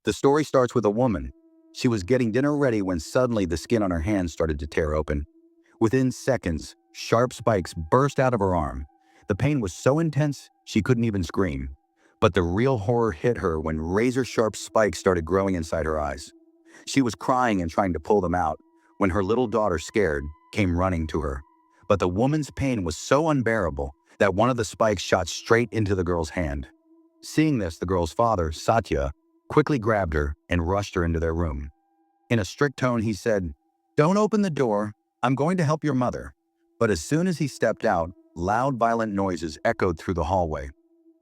The story starts with a woman. She was getting dinner ready when suddenly the skin on her hand started to tear open. Within seconds, sharp spikes burst out of her arm. The pain was so intense, she couldn't even scream. But the real horror hit her when razor-sharp spikes started growing inside her eyes. She was crying and trying to pull them out when her little daughter, scared, came running to her. But the woman's pain was so unbearable that one of the spikes shot straight into the girl's hand. Seeing this, the girl's father, Satya, quickly grabbed her and rushed her into their room. In a strict tone, he said, "Don't open the door. I'm going to help your mother." But as soon as he stepped out, loud, violent noises echoed through the hallway.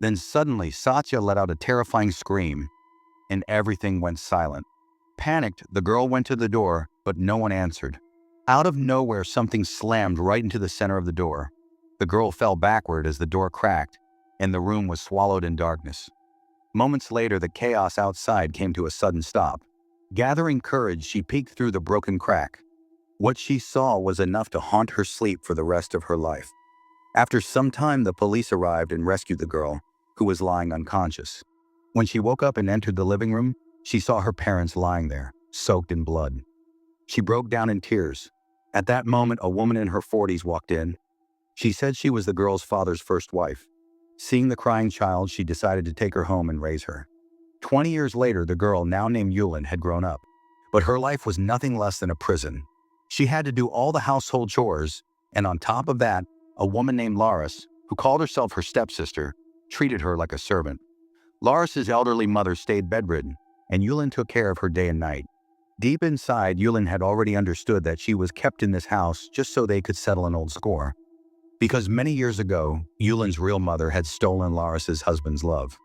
Then suddenly, Satya let out a terrifying scream, and everything went silent. Panicked, the girl went to the door, but no one answered. Out of nowhere, something slammed right into the center of the door. The girl fell backward as the door cracked, and the room was swallowed in darkness. Moments later, the chaos outside came to a sudden stop. Gathering courage, she peeked through the broken crack. What she saw was enough to haunt her sleep for the rest of her life. After some time, the police arrived and rescued the girl, who was lying unconscious. When she woke up and entered the living room, she saw her parents lying there, soaked in blood. She broke down in tears. At that moment, a woman in her 40s walked in. She said she was the girl's father's first wife. Seeing the crying child, she decided to take her home and raise her. 20 years later, the girl, now named Yulan, had grown up. But her life was nothing less than a prison. She had to do all the household chores, and on top of that, a woman named Laris, who called herself her stepsister, treated her like a servant. Laris's elderly mother stayed bedridden, and Yulan took care of her day and night. Deep inside, Yulan had already understood that she was kept in this house just so they could settle an old score. Because many years ago, Yulan's real mother had stolen Laris's husband's love.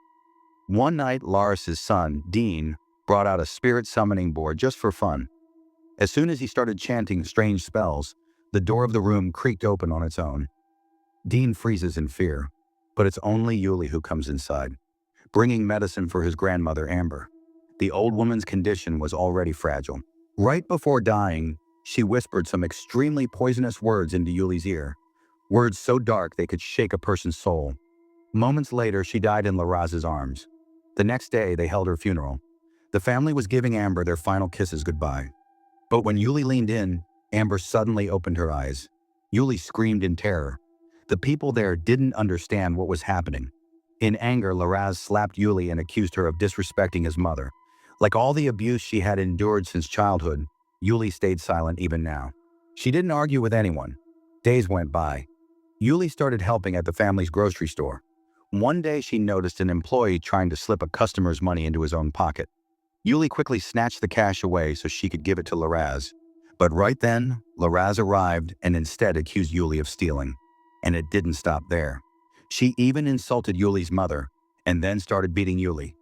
One night, Laris's son, Dean, brought out a spirit summoning board just for fun. As soon as he started chanting strange spells, the door of the room creaked open on its own. Dean freezes in fear, but it's only Yuli who comes inside, bringing medicine for his grandmother, Amber. The old woman's condition was already fragile. Right before dying, she whispered some extremely poisonous words into Yuli's ear, words so dark they could shake a person's soul. Moments later, she died in Laraz's arms. The next day, they held her funeral. The family was giving Amber their final kisses goodbye. But when Yuli leaned in, Amber suddenly opened her eyes. Yuli screamed in terror. The people there didn't understand what was happening. In anger, Laraz slapped Yuli and accused her of disrespecting his mother. Like all the abuse she had endured since childhood, Yuli stayed silent even now. She didn't argue with anyone. Days went by. Yuli started helping at the family's grocery store. One day, she noticed an employee trying to slip a customer's money into his own pocket. Yuli quickly snatched the cash away so she could give it to Laraz. But right then, Laraz arrived and instead accused Yuli of stealing. And it didn't stop there. She even insulted Yuli's mother and then started beating Yuli.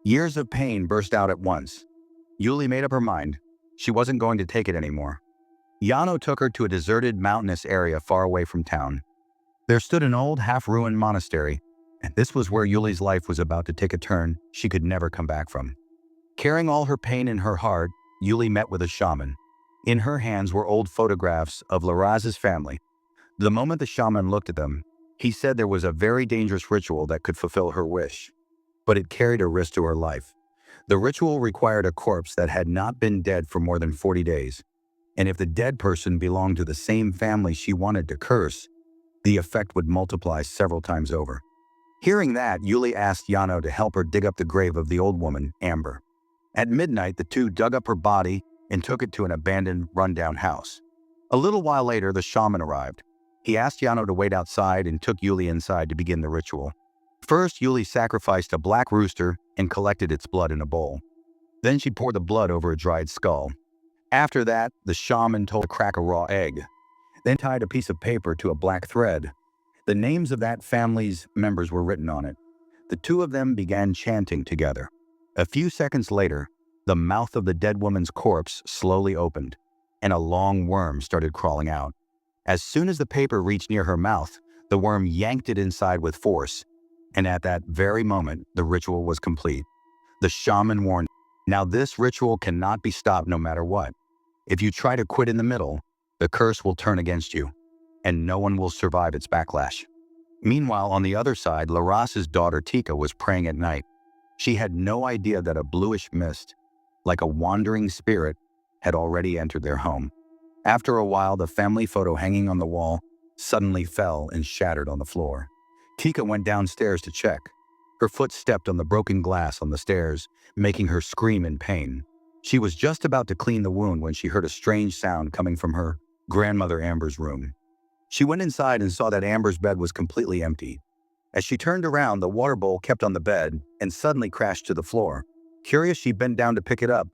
Years of pain burst out at once. Yuli made up her mind. She wasn't going to take it anymore. Yano took her to a deserted mountainous area far away from town. There stood an old half-ruined monastery, and this was where Yuli's life was about to take a turn she could never come back from. Carrying all her pain in her heart, Yuli met with a shaman. In her hands were old photographs of Laraz's family. The moment the shaman looked at them, he said there was a very dangerous ritual that could fulfill her wish. But it carried a risk to her life. The ritual required a corpse that had not been dead for more than 40 days. And if the dead person belonged to the same family she wanted to curse, the effect would multiply several times over. Hearing that, Yuli asked Yano to help her dig up the grave of the old woman, Amber. At midnight, the two dug up her body and took it to an abandoned, rundown house. A little while later, the shaman arrived. He asked Yano to wait outside and took Yuli inside to begin the ritual. First, Yuli sacrificed a black rooster and collected its blood in a bowl. Then she poured the blood over a dried skull. After that, the shaman told her to crack a raw egg, then tied a piece of paper to a black thread. The names of that family's members were written on it. The two of them began chanting together. A few seconds later, the mouth of the dead woman's corpse slowly opened, and a long worm started crawling out. As soon as the paper reached near her mouth, the worm yanked it inside with force, and at that very moment, the ritual was complete. The shaman warned, "Now this ritual cannot be stopped no matter what. If you try to quit in the middle, the curse will turn against you, and no one will survive its backlash." Meanwhile, on the other side, Laras's daughter Tika was praying at night. She had no idea that a bluish mist, like a wandering spirit, had already entered their home. After a while, the family photo hanging on the wall suddenly fell and shattered on the floor. Tika went downstairs to check. Her foot stepped on the broken glass on the stairs, making her scream in pain. She was just about to clean the wound when she heard a strange sound coming from her grandmother Amber's room. She went inside and saw that Amber's bed was completely empty. As she turned around, the water bowl kept on the bed and suddenly crashed to the floor. Curious, she bent down to pick it up,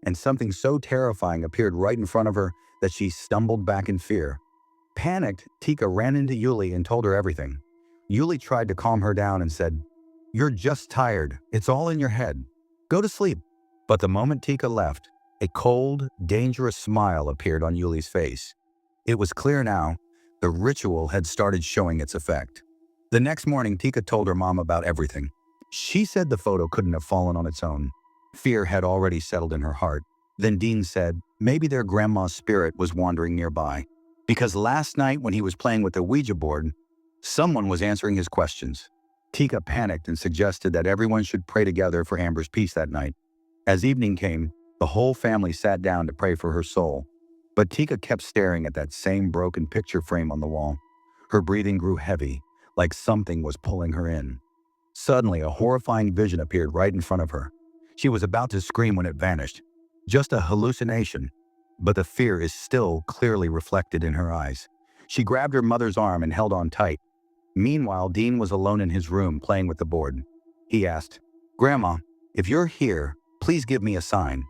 and something so terrifying appeared right in front of her that she stumbled back in fear. Panicked, Tika ran into Yuli and told her everything. Yuli tried to calm her down and said, "You're just tired. It's all in your head. Go to sleep." But the moment Tika left, a cold, dangerous smile appeared on Yuli's face. It was clear now, the ritual had started showing its effect. The next morning, Tika told her mom about everything. She said the photo couldn't have fallen on its own. Fear had already settled in her heart. Then Dean said maybe their grandma's spirit was wandering nearby, because last night when he was playing with the Ouija board, someone was answering his questions. Tika panicked and suggested that everyone should pray together for Amber's peace that night. As evening came, the whole family sat down to pray for her soul. But Tika kept staring at that same broken picture frame on the wall. Her breathing grew heavy, like something was pulling her in. Suddenly, a horrifying vision appeared right in front of her. She was about to scream when it vanished. Just a hallucination, but the fear is still clearly reflected in her eyes. She grabbed her mother's arm and held on tight. Meanwhile, Dean was alone in his room playing with the board. He asked, "Grandma, if you're here, please give me a sign."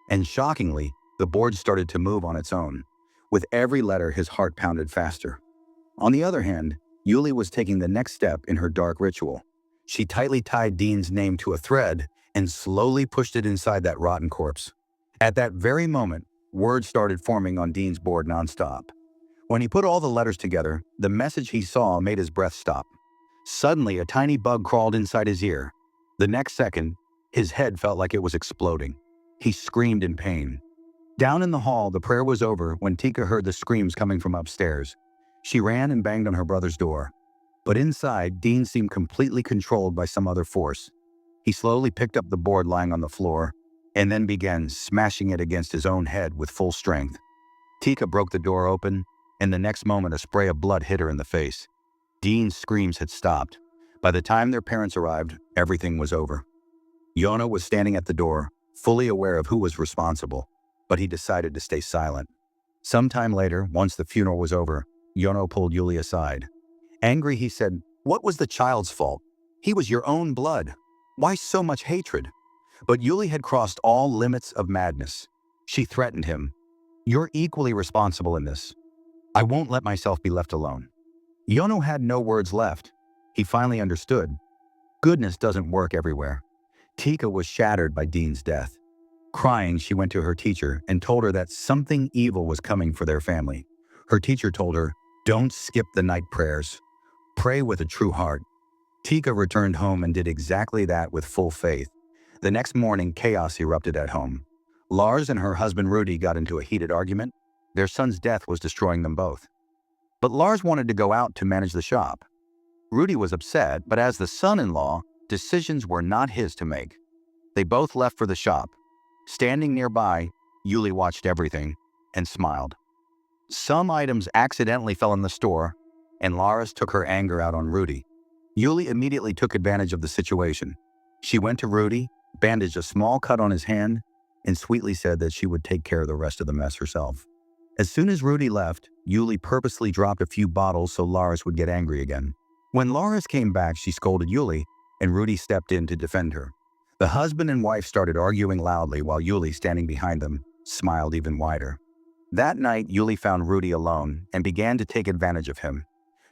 And shockingly, the board started to move on its own. With every letter, his heart pounded faster. On the other hand, Yuli was taking the next step in her dark ritual. She tightly tied Dean's name to a thread and slowly pushed it inside that rotten corpse. At that very moment, words started forming on Dean's board nonstop. When he put all the letters together, the message he saw made his breath stop. Suddenly, a tiny bug crawled inside his ear. The next second, his head felt like it was exploding. He screamed in pain. Down in the hall, the prayer was over when Tika heard the screams coming from upstairs. She ran and banged on her brother's door. But inside, Dean seemed completely controlled by some other force. He slowly picked up the board lying on the floor and then began smashing it against his own head with full strength. Tika broke the door open, and the next moment a spray of blood hit her in the face. Dean's screams had stopped. By the time their parents arrived, everything was over. Yona was standing at the door, fully aware of who was responsible, but he decided to stay silent. Sometime later, once the funeral was over, Yono pulled Yuli aside. Angry, he said, "What was the child's fault? He was your own blood. Why so much hatred?" But Yuli had crossed all limits of madness. She threatened him. "You're equally responsible in this. I won't let myself be left alone." Yono had no words left. He finally understood. Goodness doesn't work everywhere. Tika was shattered by Dean's death. Crying, she went to her teacher and told her that something evil was coming for their family. Her teacher told her, "Don't skip the night prayers. Pray with a true heart." Tika returned home and did exactly that with full faith. The next morning, chaos erupted at home. Lars and her husband Rudy got into a heated argument. Their son's death was destroying them both. But Lars wanted to go out to manage the shop. Rudy was upset, but as the son-in-law, decisions were not his to make. They both left for the shop. Standing nearby, Yuli watched everything and smiled. Some items accidentally fell in the store, and Lars took her anger out on Rudy. Yuli immediately took advantage of the situation. She went to Rudy, bandaged a small cut on his hand, and sweetly said that she would take care of the rest of the mess herself. As soon as Rudy left, Yuli purposely dropped a few bottles so Lars would get angry again. When Lars came back, she scolded Yuli, and Rudy stepped in to defend her. The husband and wife started arguing loudly while Yuli, standing behind them, smiled even wider. That night, Yuli found Rudy alone and began to take advantage of him.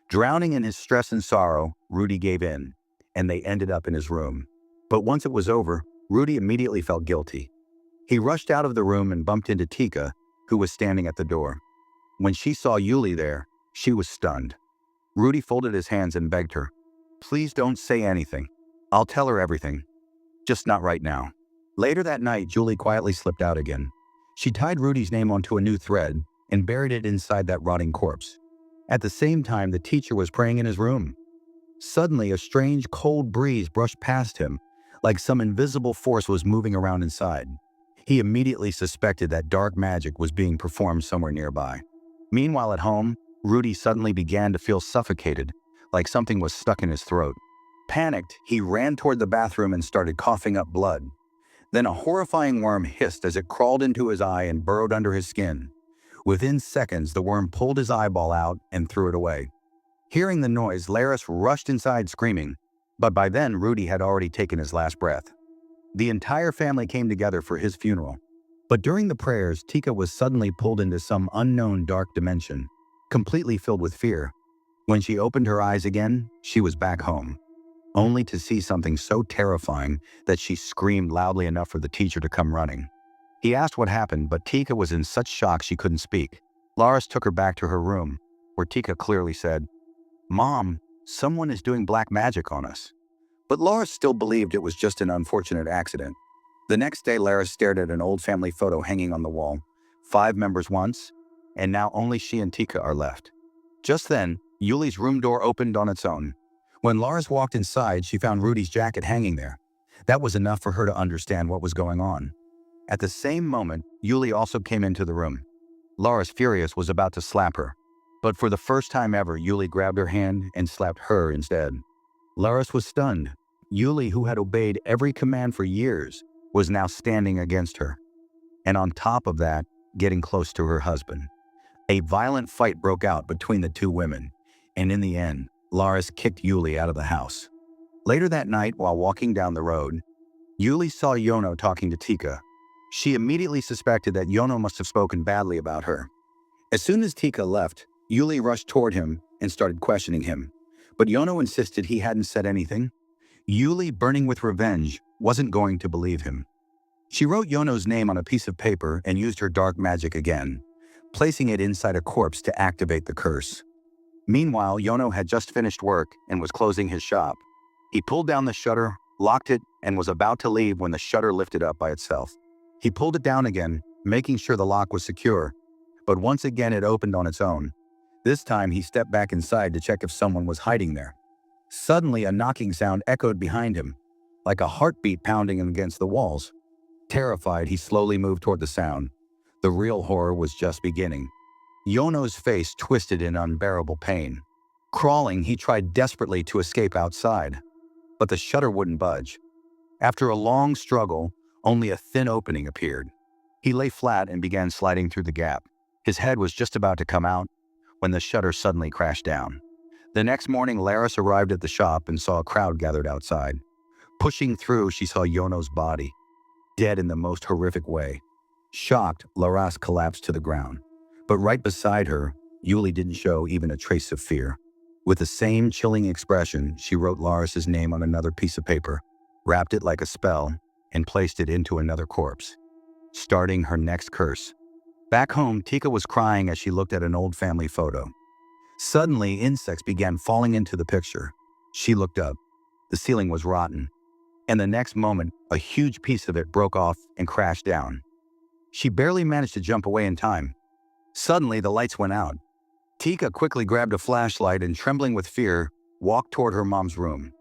Drowning in his stress and sorrow, Rudy gave in, and they ended up in his room. But once it was over, Rudy immediately felt guilty. He rushed out of the room and bumped into Tika, who was standing at the door. When she saw Yuli there, she was stunned. Rudy folded his hands and begged her, "Please don't say anything. I'll tell her everything. Just not right now." Later that night, Julie quietly slipped out again. She tied Rudy's name onto a new thread and buried it inside that rotting corpse. At the same time, the teacher was praying in his room. Suddenly, a strange, cold breeze brushed past him, like some invisible force was moving around inside. He immediately suspected that dark magic was being performed somewhere nearby. Meanwhile at home, Rudy suddenly began to feel suffocated, like something was stuck in his throat. Panicked, he ran toward the bathroom and started coughing up blood. Then a horrifying worm hissed as it crawled into his eye and burrowed under his skin. Within seconds, the worm pulled his eyeball out and threw it away. Hearing the noise, Laris rushed inside screaming, but by then Rudy had already taken his last breath. The entire family came together for his funeral. But during the prayers, Tika was suddenly pulled into some unknown dark dimension, completely filled with fear. When she opened her eyes again, she was back home, only to see something so terrifying that she screamed loudly enough for the teacher to come running. He asked what happened, but Tika was in such shock she couldn't speak. Laris took her back to her room, where Tika clearly said, "Mom, someone is doing black magic on us." But Laris still believed it was just an unfortunate accident. The next day, Laris stared at an old family photo hanging on the wall. 5 members once, and now only she and Tika are left. Just then, Yuli's room door opened on its own. When Laris walked inside, she found Rudy's jacket hanging there. That was enough for her to understand what was going on. At the same moment, Yuli also came into the room. Laris, furious, was about to slap her. But for the first time ever, Yuli grabbed her hand and slapped her instead. Laris was stunned. Yuli, who had obeyed every command for years, was now standing against her. And on top of that, getting close to her husband. A violent fight broke out between the two women, and in the end, Laris kicked Yuli out of the house. Later that night, while walking down the road, Yuli saw Yono talking to Tika. She immediately suspected that Yono must have spoken badly about her. As soon as Tika left, Yuli rushed toward him and started questioning him. But Yono insisted he hadn't said anything. Yuli, burning with revenge, wasn't going to believe him. She wrote Yono's name on a piece of paper and used her dark magic again, placing it inside a corpse to activate the curse. Meanwhile, Yono had just finished work and was closing his shop. He pulled down the shutter, locked it, and was about to leave when the shutter lifted up by itself. He pulled it down again, making sure the lock was secure, but once again it opened on its own. This time he stepped back inside to check if someone was hiding there. Suddenly, a knocking sound echoed behind him, like a heartbeat pounding against the walls. Terrified, he slowly moved toward the sound. The real horror was just beginning. Yono's face twisted in unbearable pain. Crawling, he tried desperately to escape outside, but the shutter wouldn't budge. After a long struggle, only a thin opening appeared. He lay flat and began sliding through the gap. His head was just about to come out when the shutter suddenly crashed down. The next morning, Laris arrived at the shop and saw a crowd gathered outside. Pushing through, she saw Yono's body, dead in the most horrific way. Shocked, Laris collapsed to the ground. But right beside her, Yuli didn't show even a trace of fear. With the same chilling expression, she wrote Laris's name on another piece of paper, wrapped it like a spell, and placed it into another corpse, starting her next curse. Back home, Tika was crying as she looked at an old family photo. Suddenly, insects began falling into the picture. She looked up. The ceiling was rotten, and the next moment, a huge piece of it broke off and crashed down. She barely managed to jump away in time. Suddenly, the lights went out. Tika quickly grabbed a flashlight and, trembling with fear, walked toward her mom's room.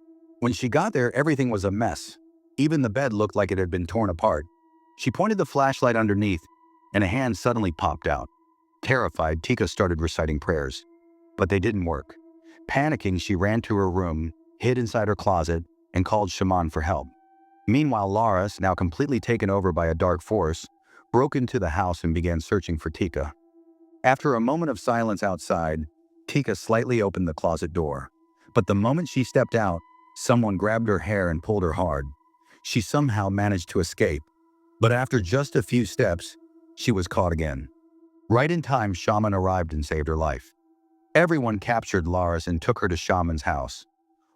When she got there, everything was a mess. Even the bed looked like it had been torn apart. She pointed the flashlight underneath, and a hand suddenly popped out. Terrified, Tika started reciting prayers, but they didn't work. Panicking, she ran to her room, hid inside her closet, and called Shaman for help. Meanwhile, Laris, now completely taken over by a dark force, broke into the house and began searching for Tika. After a moment of silence outside, Tika slightly opened the closet door. But the moment she stepped out, someone grabbed her hair and pulled her hard. She somehow managed to escape, but after just a few steps, she was caught again. Right in time, Shaman arrived and saved her life. Everyone captured Laris and took her to Shaman's house.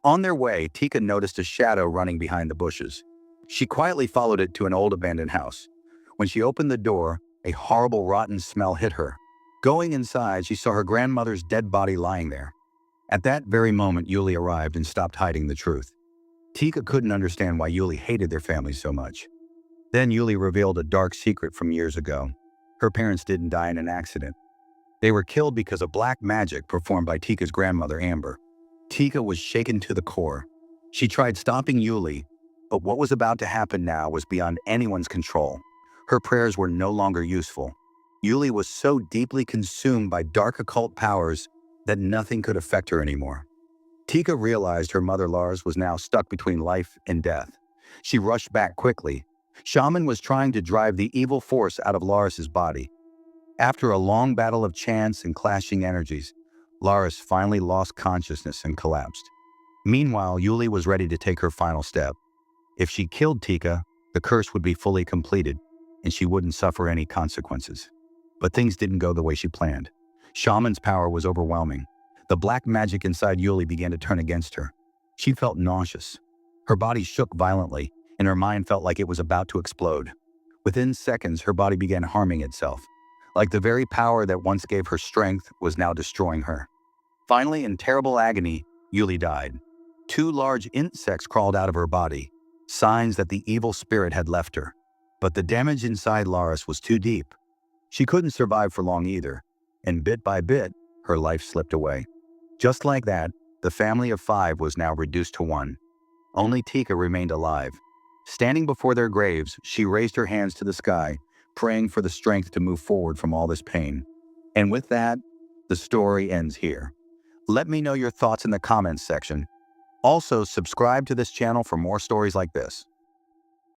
On their way, Tika noticed a shadow running behind the bushes. She quietly followed it to an old abandoned house. When she opened the door, a horrible rotten smell hit her. Going inside, she saw her grandmother's dead body lying there. At that very moment, Yuli arrived and stopped hiding the truth. Tika couldn't understand why Yuli hated their family so much. Then Yuli revealed a dark secret from years ago. Her parents didn't die in an accident. They were killed because of black magic performed by Tika's grandmother, Amber. Tika was shaken to the core. She tried stopping Yuli, But what was about to happen now was beyond anyone's control. Her prayers were no longer useful. Yuli was so deeply consumed by dark occult powers that nothing could affect her anymore. Tika realized her mother Lars was now stuck between life and death. She rushed back quickly. Shaman was trying to drive the evil force out of Laris's body. After a long battle of chance and clashing energies, Laris finally lost consciousness and collapsed. Meanwhile, Yuli was ready to take her final step. If she killed Tika, the curse would be fully completed, and she wouldn't suffer any consequences. But things didn't go the way she planned. Shaman's power was overwhelming. The black magic inside Yuli began to turn against her. She felt nauseous. Her body shook violently, and her mind felt like it was about to explode. Within seconds, her body began harming itself. Like the very power that once gave her strength was now destroying her. Finally, in terrible agony, Yuli died. 2 large insects crawled out of her body, signs that the evil spirit had left her. But the damage inside Laris was too deep. She couldn't survive for long either, and bit by bit, her life slipped away. Just like that, the family of 5 was now reduced to 1. Only Tika remained alive. Standing before their graves, she raised her hands to the sky, praying for the strength to move forward from all this pain. And with that, the story ends here. Let me know your thoughts in the comments section. Also, subscribe to this channel for more stories like this.